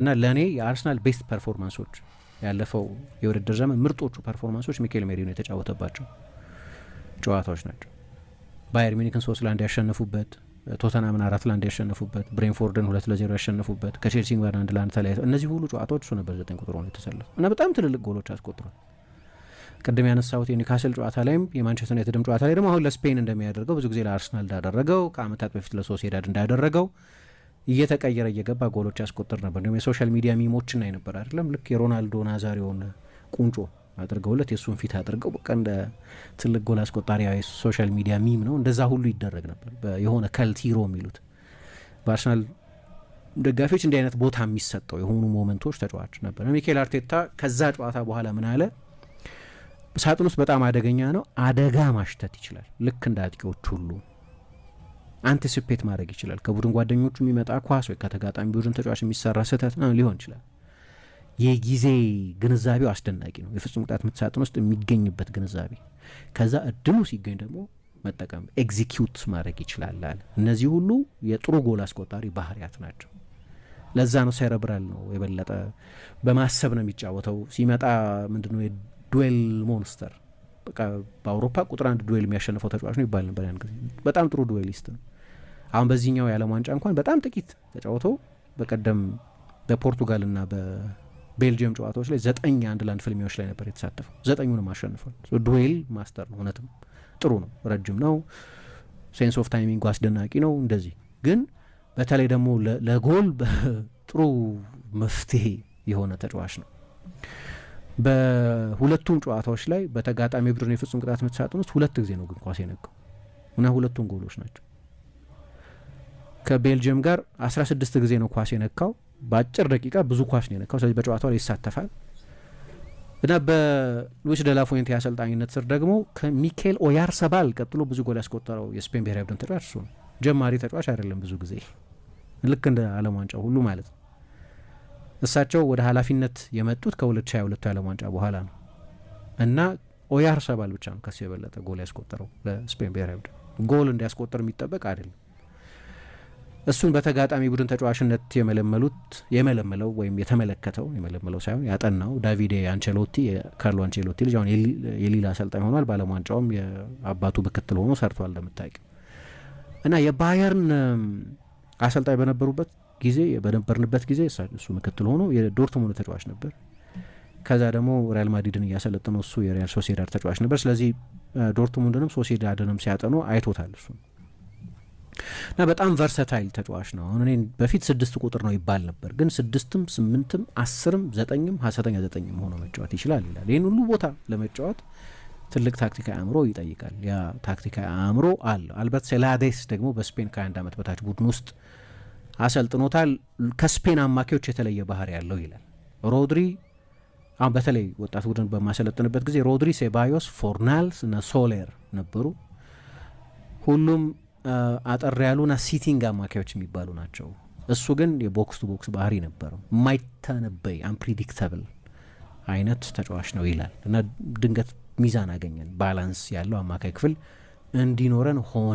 እና ለእኔ የአርሰናል ቤስት ፐርፎርማንሶች ያለፈው የውድድር ዘመን ምርጦቹ ፐርፎርማንሶች ሚኬል ሜሪኖ የተጫወተባቸው ጨዋታዎች ናቸው። ባየር ሚኒክን 3-1 ያሸነፉበት፣ ቶተናምን 4-1 ያሸነፉበት፣ ብሬንፎርድን 2-0 ያሸነፉበት፣ ከቼልሲ ጋር 1-1 ተለያይተው እነዚህ ሁሉ ጨዋታዎች እሱ ነበር 9 ቁጥር ሆኖ የተሰለፉ እና በጣም ትልልቅ ጎሎች አስቆጥሯል። ቅድም ያነሳሁት የኒውካስል ጨዋታ ላይም የማንቸስተር ዩናይትድም ጨዋታ ላይ ደግሞ አሁን ለስፔን እንደሚያደርገው ብዙ ጊዜ ለአርሰናል እንዳደረገው ከአመታት በፊት ለሶሲዳድ እንዳደረገው እየተቀየረ እየገባ ጎሎች ያስቆጥር ነበር። እንዲሁም የሶሻል ሚዲያ ሚሞችን አይ ነበር አይደለም። ልክ የሮናልዶ ናዛሪዮን ቁንጮ አድርገውለት የእሱን ፊት አድርገው በቃ እንደ ትልቅ ጎል አስቆጣሪ ሶሻል ሚዲያ ሚም ነው እንደዛ ሁሉ ይደረግ ነበር። የሆነ ከልት ሂሮ የሚሉት በአርሰናል ደጋፊዎች እንዲህ አይነት ቦታ የሚሰጠው የሆኑ ሞመንቶች ተጫዋች ነበር። ሚኬል አርቴታ ከዛ ጨዋታ በኋላ ምን አለ? ሳጥን ውስጥ በጣም አደገኛ ነው፣ አደጋ ማሽተት ይችላል። ልክ እንደ አጥቂዎች ሁሉ አንቲሲፔት ማድረግ ይችላል። ከቡድን ጓደኞቹ የሚመጣ ኳስ ወይ ከተጋጣሚ ቡድን ተጫዋች የሚሰራ ስህተት ሊሆን ይችላል። የጊዜ ግንዛቤው አስደናቂ ነው። የፍጹም ቅጣት ምት ሳጥን ውስጥ የሚገኝበት ግንዛቤ፣ ከዛ እድሉ ሲገኝ ደግሞ መጠቀም ኤግዚኪዩት ማድረግ ይችላል አለ። እነዚህ ሁሉ የጥሩ ጎል አስቆጣሪ ባህሪያት ናቸው። ለዛ ነው ሴረብራል ነው፣ የበለጠ በማሰብ ነው የሚጫወተው። ሲመጣ ምንድነው የዱዌል ሞንስተር፣ በቃ በአውሮፓ ቁጥር 1 ዱዌል የሚያሸንፈው ተጫዋች ነው ይባል ነበር ያን ጊዜ። በጣም ጥሩ ዱዌሊስት ነው። አሁን በዚህኛው የዓለም ዋንጫ እንኳን በጣም ጥቂት ተጫውተው በቀደም በፖርቱጋልና በቤልጅየም ጨዋታዎች ላይ 9-1 ፍልሚያዎች ላይ ነበር የተሳተፈው። 9ኙንም አሸንፏል። ዱዌል ማስተር ነው። እውነትም ጥሩ ነው። ረጅም ነው። ሴንስ ኦፍ ታይሚንግ አስደናቂ ነው። እንደዚህ ግን በተለይ ደግሞ ለጎል ጥሩ መፍትሄ የሆነ ተጫዋች ነው። በሁለቱም ጨዋታዎች ላይ በተጋጣሚ ቡድን የፍጹም ቅጣት ምት ሳጥን ውስጥ 2 ጊዜ ነው ግን ኳስ የነካው እና ሁለቱም ጎሎች ናቸው። ከቤልጅየም ጋር 16 ጊዜ ነው ኳስ የነካው። በአጭር ደቂቃ ብዙ ኳስ ነው የነካው። ስለዚህ በጨዋታው ላይ ይሳተፋል እና በሉዊስ ደላፉዌንቴ አሰልጣኝነት ስር ደግሞ ከሚኬል ኦያርሰባል ቀጥሎ ብዙ ጎል ያስቆጠረው የስፔን ብሔራዊ ቡድን ተጫዋች እሱ ነው። ጀማሪ ተጫዋች አይደለም። ብዙ ጊዜ ልክ እንደ ዓለም ዋንጫው ሁሉ ማለት ነው። እሳቸው ወደ ኃላፊነት የመጡት ከ2022 የዓለም ዋንጫ በኋላ ነው እና ኦያርሰባል ብቻ ነው ከሱ የበለጠ ጎል ያስቆጠረው ለስፔን ብሔራዊ ቡድን። ጎል እንዲያስቆጠር የሚጠበቅ አይደለም። እሱን በተጋጣሚ ቡድን ተጫዋችነት የመለመለው ወይም የተመለከተው የመለመለው ሳይሆን ያጠናው ዳቪዴ አንቸሎቲ፣ የካርሎ አንቸሎቲ ልጅ አሁን የሊላ አሰልጣኝ ሆኗል። በዓለም ዋንጫውም የአባቱ ምክትል ሆኖ ሰርቷል እንደምታውቂው እና የባየርን አሰልጣኝ በነበርንበት ጊዜ እሱ ምክትል ሆኖ የዶርትሙንድ ተጫዋች ነበር። ከዛ ደግሞ ሪያል ማድሪድን እያሰለጠነው እሱ የሪያል ሶሲዳድ ተጫዋች ነበር። ስለዚህ ዶርትሙንድንም ሶሲዳድንም ሲያጠኑ አይቶታል እሱ እና በጣም ቨርሰታይል ተጫዋች ነው። አሁን እኔ በፊት 6 ቁጥር ነው ይባል ነበር፣ ግን 6ም 8ም 10ም 9ም ሀሰተኛ 9ም ሆኖ መጫወት ይችላል ይላል። ይህን ሁሉ ቦታ ለመጫወት ትልቅ ታክቲካዊ አእምሮ ይጠይቃል። ያ ታክቲካዊ አእምሮ አለው። አልበርት ሴላዴስ ደግሞ በስፔን ከ21 ዓመት በታች ቡድን ውስጥ አሰልጥኖታል። ከስፔን አማካዮች የተለየ ባህሪ ያለው ይላል። ሮድሪ አሁን በተለይ ወጣት ቡድን በማሰለጥንበት ጊዜ ሮድሪ፣ ሴባዮስ፣ ፎርናልስ እና ሶሌር ነበሩ። ሁሉም አጠር ያሉና ሲቲንግ አማካዮች የሚባሉ ናቸው። እሱ ግን የቦክስ ቱ ቦክስ ባህሪ ነበረው። የማይተነበይ አንፕሪዲክተብል አይነት ተጫዋች ነው ይላል እና ድንገት ሚዛን አገኘን፣ ባላንስ ያለው አማካይ ክፍል እንዲኖረን ሆነ።